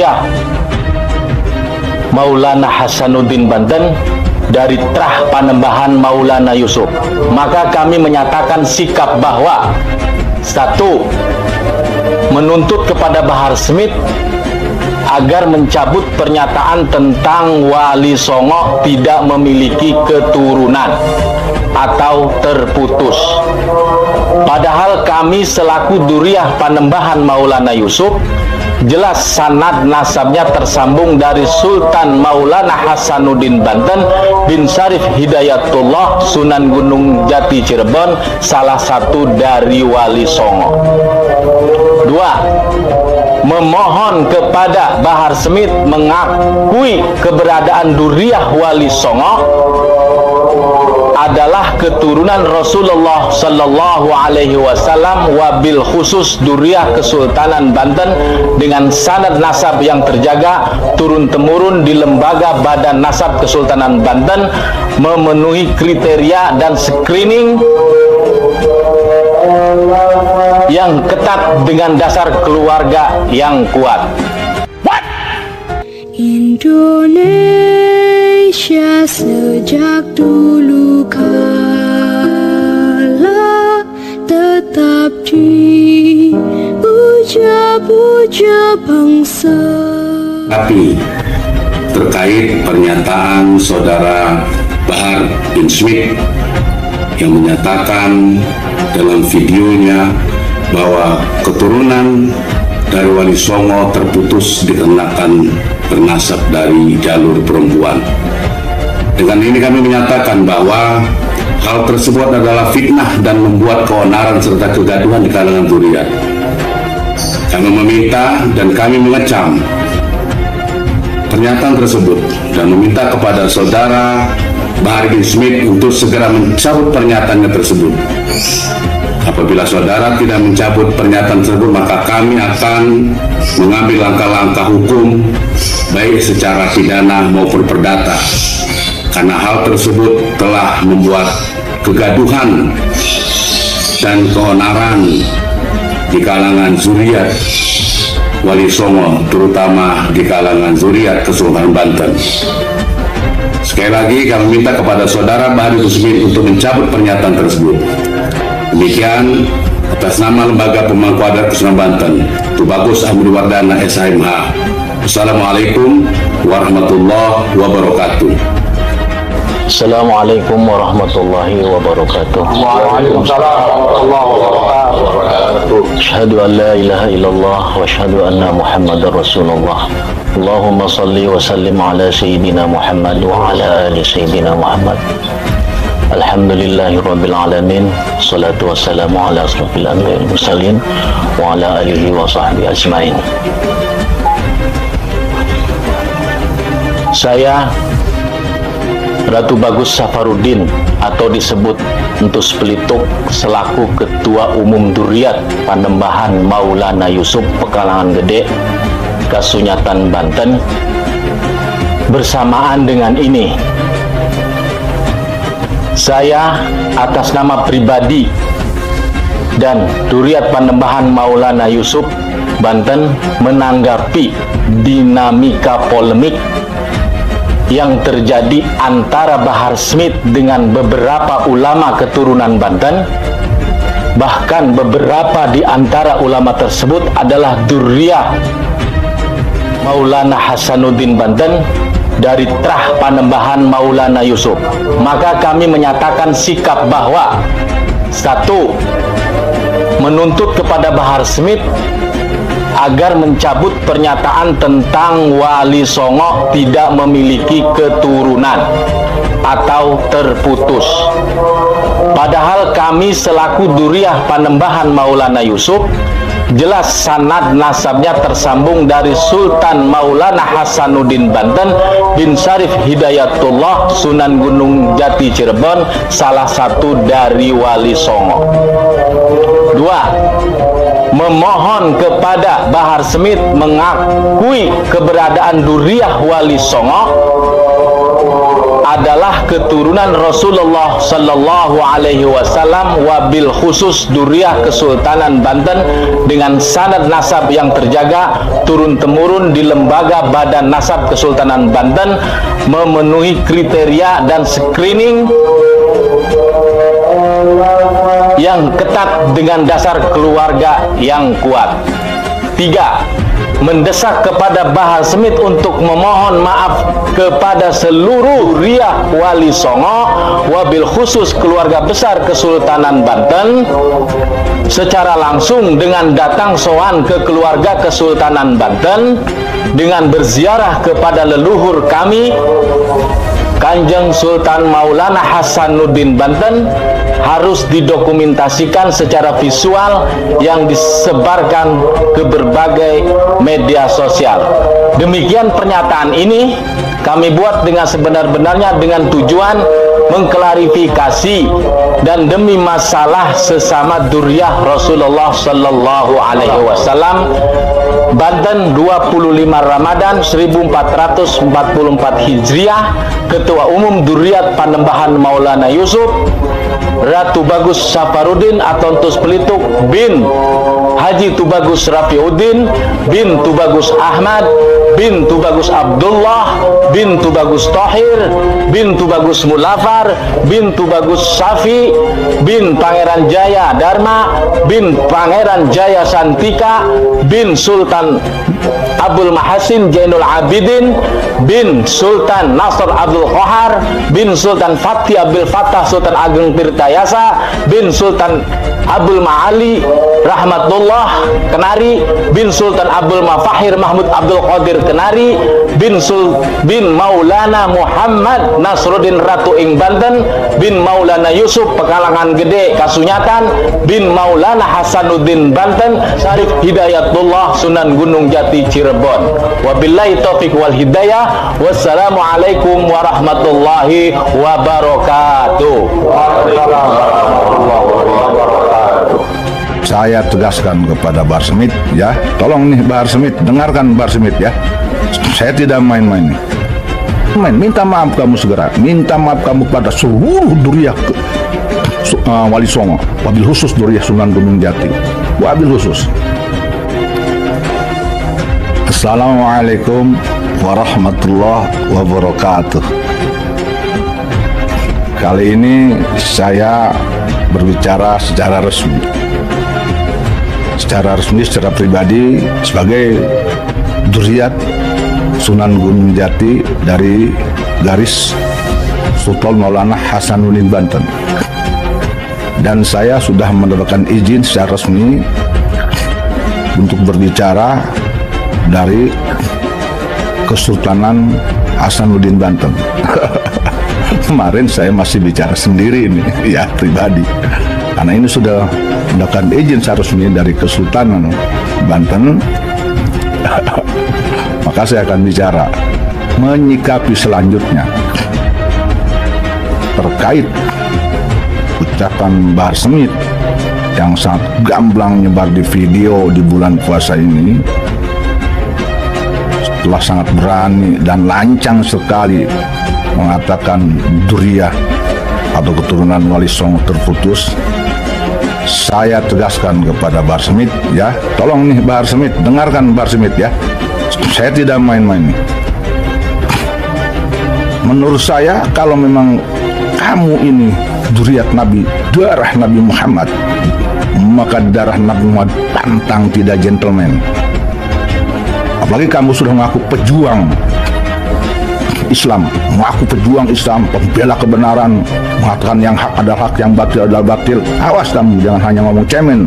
Duriah Maulana Hasanuddin Banten dari Trah Panembahan Maulana Yusuf. Maka kami menyatakan sikap bahwa satu, menuntut kepada Bahar Smith agar mencabut pernyataan tentang Wali Songo tidak memiliki keturunan atau terputus. Padahal kami selaku Duriah Panembahan Maulana Yusuf jelas sanad nasabnya tersambung dari Sultan Maulana Hasanuddin Banten bin Syarif Hidayatullah Sunan Gunung Jati Cirebon, salah satu dari Wali Songo. Dua, memohon kepada Bahar Smith mengakui keberadaan Duriah Wali Songo adalah keturunan Rasulullah Sallallahu Alaihi Wasallam, wabil khusus Duriah Kesultanan Banten dengan sanad nasab yang terjaga turun temurun di lembaga Badan Nasab Kesultanan Banten, memenuhi kriteria dan screening yang ketat dengan dasar keluarga yang kuat. Indonesia sejak dulu kala tetap dipuja-puja bangsa. Tapi terkait pernyataan saudara Bahar bin Smith yang menyatakan dalam videonya bahwa keturunan dari Wali Songo terputus dikarenakan bernasab dari jalur perempuan. Dengan ini kami menyatakan bahwa hal tersebut adalah fitnah dan membuat keonaran serta kegaduhan di kalangan Duriah. Kami meminta dan kami mengecam pernyataan tersebut dan meminta kepada saudara Bahar bin Smith untuk segera mencabut pernyataannya tersebut. Apabila saudara tidak mencabut pernyataan tersebut, maka kami akan mengambil langkah-langkah hukum baik secara pidana maupun perdata, karena hal tersebut telah membuat kegaduhan dan keonaran di kalangan zuriat Wali Songo, terutama di kalangan zuriat Kesultanan Banten. Sekali lagi kami minta kepada saudara Bahar bin Smith untuk mencabut pernyataan tersebut. Demikian atas nama Lembaga Pemangku Adat Kesultanan Banten, Tubagus Ahmad Wardana SHMH. Assalamualaikum warahmatullahi wabarakatuh. Assalamualaikum warahmatullahi wabarakatuh. Waalaikumsalam warahmatullahi wabarakatuh. Asyhadu an la ilaha illallah wa asyhadu anna Muhammadar Rasulullah. Allahumma salli wa sallim ala sayyidina Muhammad wa ala ali sayyidina Muhammad. Alhamdulillahi rabbil alamin. Salatu wassalamu ala asrofil anbiya'i wal mursalin wa ala alihi wa sahbihi ajmain. Saya Ratu Bagus Safaruddin atau disebut Entus Pelituk selaku Ketua Umum Duriat Panembahan Maulana Yusuf Pekalangan Gede, Kasunyatan Banten. Bersamaan dengan ini, saya atas nama pribadi dan Duriat Panembahan Maulana Yusuf Banten menanggapi dinamika polemik yang terjadi antara Bahar Smith dengan beberapa ulama keturunan Banten. Bahkan beberapa di antara ulama tersebut adalah Duriah Maulana Hasanuddin Banten dari Trah Panembahan Maulana Yusuf. Maka kami menyatakan sikap bahwa satu, menuntut kepada Bahar Smith agar mencabut pernyataan tentang Wali Songo tidak memiliki keturunan atau terputus. Padahal kami selaku Duriah Panembahan Maulana Yusuf jelas sanad nasabnya tersambung dari Sultan Maulana Hasanuddin Banten bin Syarif Hidayatullah Sunan Gunung Jati Cirebon, salah satu dari Wali Songo. Dua, memohon kepada Bahar Smith mengakui keberadaan Duriah Wali Songo adalah keturunan Rasulullah Sallallahu Alaihi Wasallam, wabil khusus Duriyah Kesultanan Banten dengan sanad nasab yang terjaga turun temurun di lembaga Badan Nasab Kesultanan Banten, memenuhi kriteria dan screening yang ketat dengan dasar keluarga yang kuat. 3. Mendesak kepada Bahar Smith untuk memohon maaf kepada seluruh Riyah Wali Songo, wabil khusus keluarga besar Kesultanan Banten, secara langsung dengan datang sowan ke keluarga Kesultanan Banten, dengan berziarah kepada leluhur kami Kanjeng Sultan Maulana Hasanuddin Banten, harus didokumentasikan secara visual yang disebarkan ke berbagai media sosial. Demikian pernyataan ini kami buat dengan sebenar-benarnya dengan tujuan mengklarifikasi dan demi masalah sesama Duriyah Rasulullah Sallallahu Alaihi Wasallam. Banten 25 Ramadan 1444 Hijriah. Ketua Umum Duriyat Panembahan Maulana Yusuf, Ratu Bagus Safarudin Atontus Pelituk bin Haji Tubagus Rafiuddin bin Tubagus Ahmad bin Tubagus Abdullah bin Tubagus Tohir bin Tubagus Mulafar bin Tubagus Safi bin Pangeran Jaya Dharma bin Pangeran Jaya Santika bin Sultan Abdul Mahasin Jainul Abidin bin Sultan Nasr Abdul Qohar bin Sultan Fatih Abdul Fattah Sultan Ageng Tirtayasa bin Sultan Abdul Ma'ali Rahmatullah Kenari bin Sultan Abdul Mafahir Mahmud Abdul Qadir Kenari bin Maulana Muhammad Nasruddin Ratu ing Banten bin Maulana Yusuf Pekalangan Gede Kasunyatan bin Maulana Hasanuddin Banten Syarif Hidayatullah Sunan Gunung Jati Cirebon. Wabillahi taufiq wal hidayah. Wassalamualaikum warahmatullahi wabarakatuh. Saya tegaskan kepada Bahar Smith, ya, tolong nih Bahar Smith, dengarkan Bahar Smith, ya. Saya tidak main-main. Minta maaf kamu segera, minta maaf kamu pada seluruh Duriyah Wali Songo, wabil khusus Duriyah Sunan Gunung Jati, wabil khusus. Assalamualaikum warahmatullahi wabarakatuh. Kali ini saya berbicara secara resmi, secara pribadi sebagai Duriyat Sunan Gunung Jati dari garis Sultan Maulana Hasanuddin Banten, dan saya sudah mendapatkan izin secara resmi untuk berbicara dari Kesultanan Hasanuddin Banten. Kemarin saya masih bicara sendiri ini, ya, pribadi, karena ini sudah mendapatkan izin secara resmi dari Kesultanan Banten. Maka saya akan bicara menyikapi selanjutnya terkait ucapan Bahar Smith yang sangat gamblang nyebar di video di bulan puasa ini, setelah sangat berani dan lancang sekali mengatakan Duriyah atau keturunan Wali Songo terputus. Saya tegaskan kepada Bahar Smith, ya, tolong nih Bahar Smith, dengarkan Bahar Smith, ya. Saya tidak main-main. Menurut saya, kalau memang kamu ini Duriyat Nabi, darah Nabi Muhammad, maka darah Nabi Muhammad pantang tidak gentleman. Apalagi kamu sudah mengaku pejuang Islam, mengaku pejuang Islam, pembela kebenaran, mengatakan yang hak adalah hak, yang batil adalah batil. Awas kamu, jangan hanya ngomong cemen,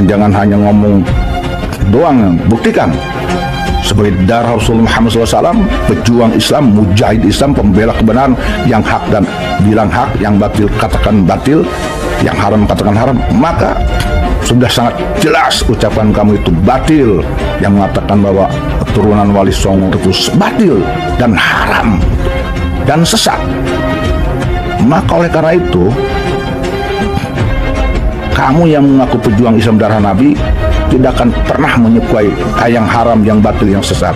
jangan hanya ngomong doang. Buktikan sebagai darah Rasulullah Muhammad SAW, pejuang Islam, mujahid Islam, pembela kebenaran, yang hak dan bilang hak, yang batil katakan batil, yang haram katakan haram. Maka sudah sangat jelas ucapan kamu itu batil, yang mengatakan bahwa keturunan Wali Songo itu batil dan haram dan sesat. Maka oleh karena itu, kamu yang mengaku pejuang Islam darah Nabi tidak akan pernah menyukai yang haram, yang batil, yang sesat.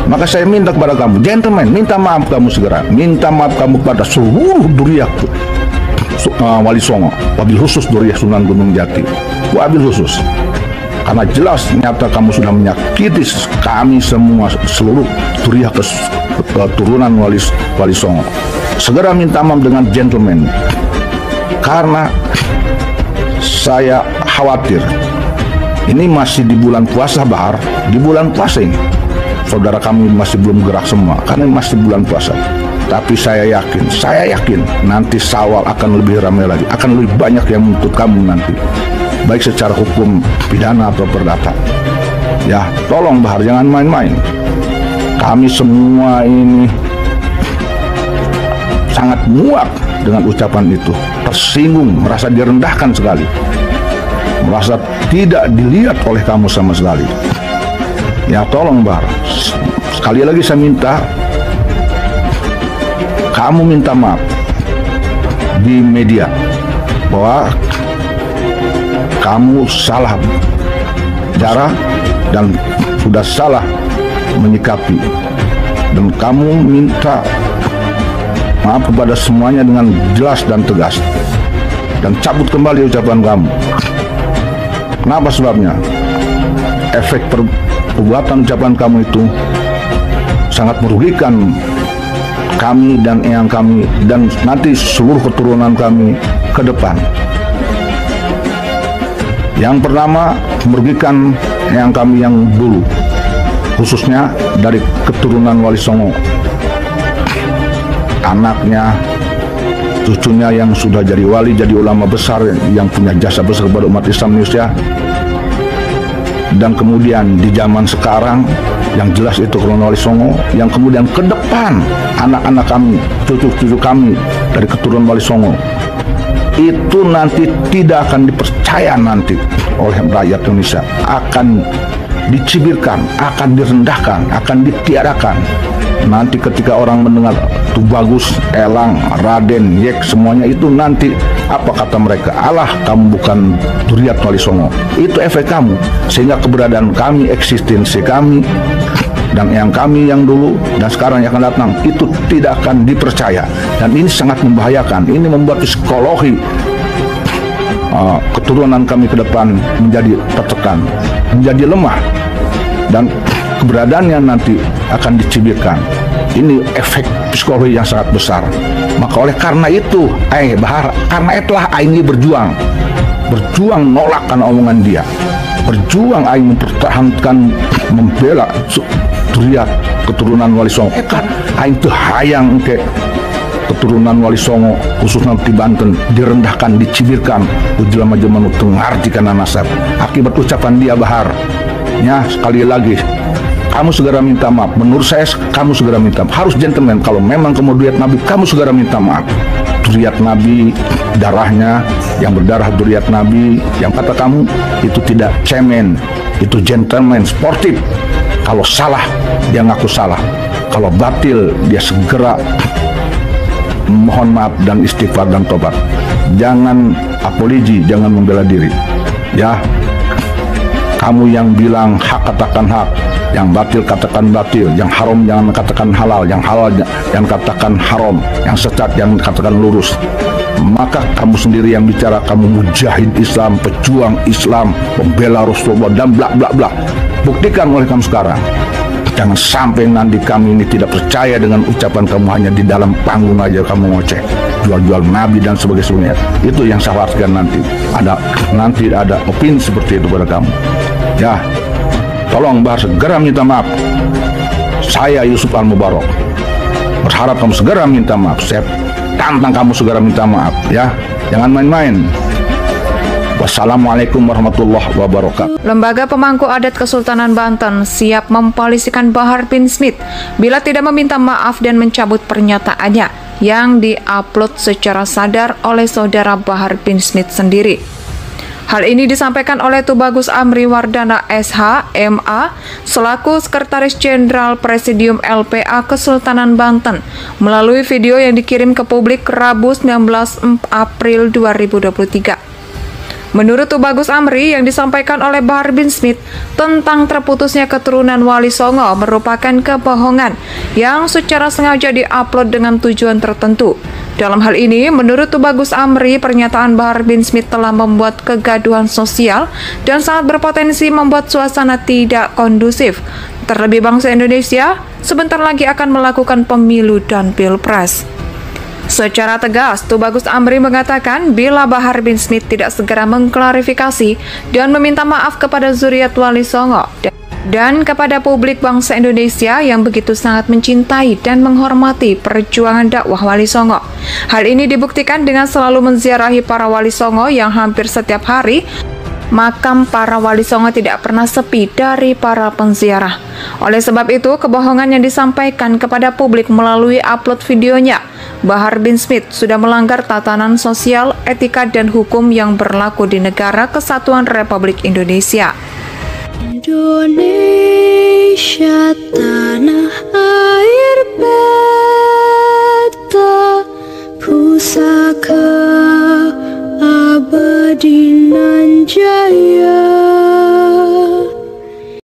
Maka saya minta kepada kamu, gentlemen, minta maaf kamu segera. Minta maaf kamu kepada seluruh duriah Wali Songo, wabil khusus duriah Sunan Gunung Jati, wabil khusus. Karena jelas nyata kamu sudah menyakiti kami semua, seluruh duriah keturunan Wali Songo. Segera minta maaf dengan gentleman. Karena saya khawatir ini masih di bulan puasa, Bahar, di bulan puasa ini saudara kami masih belum gerak semua karena masih bulan puasa. Tapi saya yakin nanti Syawal akan lebih ramai lagi, akan lebih banyak yang menuntut kamu nanti, baik secara hukum pidana atau perdata. Ya, tolong Bahar, jangan main-main. Kami semua ini sangat muak dengan ucapan itu, tersinggung, merasa direndahkan sekali, merasa tidak dilihat oleh kamu sama sekali. Ya tolong Bahar, sekali lagi saya minta kamu minta maaf di media bahwa kamu salah cara dan sudah salah menyikapi, dan kamu minta maaf kepada semuanya dengan jelas dan tegas, dan cabut kembali ucapan kamu. Kenapa sebabnya? Efek perbuatan ucapan kamu itu sangat merugikan kami dan eyang kami dan nanti seluruh keturunan kami ke depan. Yang pertama, merugikan eyang kami yang dulu, khususnya dari keturunan Wali Songo, anaknya, cucunya yang sudah jadi wali, jadi ulama besar yang punya jasa besar kepada umat Islam Indonesia. Dan kemudian di zaman sekarang yang jelas itu keturunan Wali Songo, yang kemudian ke depan anak-anak kami, cucu-cucu kami dari keturunan Wali Songo itu nanti tidak akan dipercaya nanti oleh rakyat Indonesia, akan dicibirkan, akan direndahkan, akan ditiadakan. Nanti ketika orang mendengar Tubagus, Elang, Raden, Yek, semuanya itu nanti apa kata mereka? Alah, kamu bukan duriat Wali Songo. Itu efek kamu, sehingga keberadaan kami, eksistensi kami dan yang kami yang dulu dan sekarang yang akan datang itu tidak akan dipercaya, dan ini sangat membahayakan. Ini membuat psikologi keturunan kami ke depan menjadi tertekan, menjadi lemah, dan keberadaannya nanti akan dicibirkan. Ini efek psikologi yang sangat besar. Maka oleh karena itu, Bahar, karena itulah ini berjuang nolak karena omongan dia, berjuang mempertahankan, membela duriat keturunan Wali Songo. Aing teu hayang ke keturunan Wali Songo khususnya di Banten direndahkan, dicibirkan, jelema-jelema nu teu ngarti kana nasab akibat ucapan dia, Bahar. Ya, sekali lagi kamu segera minta maaf. Menurut saya kamu segera minta maaf. Harus gentleman. Kalau memang kamu duriat Nabi, kamu segera minta maaf. Duriat Nabi, darahnya yang berdarah duriat Nabi, yang kata kamu itu tidak cemen, itu gentleman, sportif. Kalau salah dia ngaku salah, kalau batil dia segera mohon maaf dan istighfar dan tobat. Jangan apologi, jangan membela diri. Ya, kamu yang bilang hak katakan hak, yang batil katakan batil, yang haram jangan katakan halal, yang halal jangan katakan haram, yang sesat jangan katakan lurus. Maka kamu sendiri yang bicara, kamu mujahid Islam, pejuang Islam, pembela Rasulullah dan bla bla bla. Buktikan oleh kamu sekarang. Jangan sampai nanti kami ini tidak percaya dengan ucapan kamu, hanya di dalam panggung aja kamu ngoceh, jual-jual Nabi dan sebagainya. Itu yang saya khawatirkan nanti ada opini seperti itu pada kamu. Ya, tolong Bahar segera minta maaf. Saya Yusuf Al-Mubarak berharap kamu segera minta maaf. Saya tantang kamu segera minta maaf, ya. Jangan main-main. Wassalamualaikum warahmatullahi wabarakatuh. Lembaga Pemangku Adat Kesultanan Banten siap mempolisikan Bahar bin Smith bila tidak meminta maaf dan mencabut pernyataannya yang diupload secara sadar oleh saudara Bahar bin Smith sendiri. Hal ini disampaikan oleh Tubagus Amri Wardana SH, MA, selaku Sekretaris Jenderal Presidium LPA Kesultanan Banten melalui video yang dikirim ke publik Rabu 19 April 2023. Menurut Tubagus Amri yang disampaikan oleh Bahar bin Smith tentang terputusnya keturunan Wali Songo merupakan kebohongan yang secara sengaja diupload dengan tujuan tertentu. Dalam hal ini, menurut Tubagus Amri, pernyataan Bahar bin Smith telah membuat kegaduhan sosial dan sangat berpotensi membuat suasana tidak kondusif. Terlebih bangsa Indonesia sebentar lagi akan melakukan pemilu dan pilpres. Secara tegas, Tubagus Amri mengatakan bila Bahar bin Smith tidak segera mengklarifikasi dan meminta maaf kepada zuriat Wali Songo dan kepada publik bangsa Indonesia yang begitu sangat mencintai dan menghormati perjuangan dakwah Wali Songo. Hal ini dibuktikan dengan selalu menziarahi para Wali Songo yang hampir setiap hari makam para Wali Songo tidak pernah sepi dari para penziarah. Oleh sebab itu, kebohongan yang disampaikan kepada publik melalui upload videonya, Bahar bin Smith sudah melanggar tatanan sosial, etika, dan hukum yang berlaku di Negara Kesatuan Republik Indonesia. Indonesia tanah air beta, pusaka abadi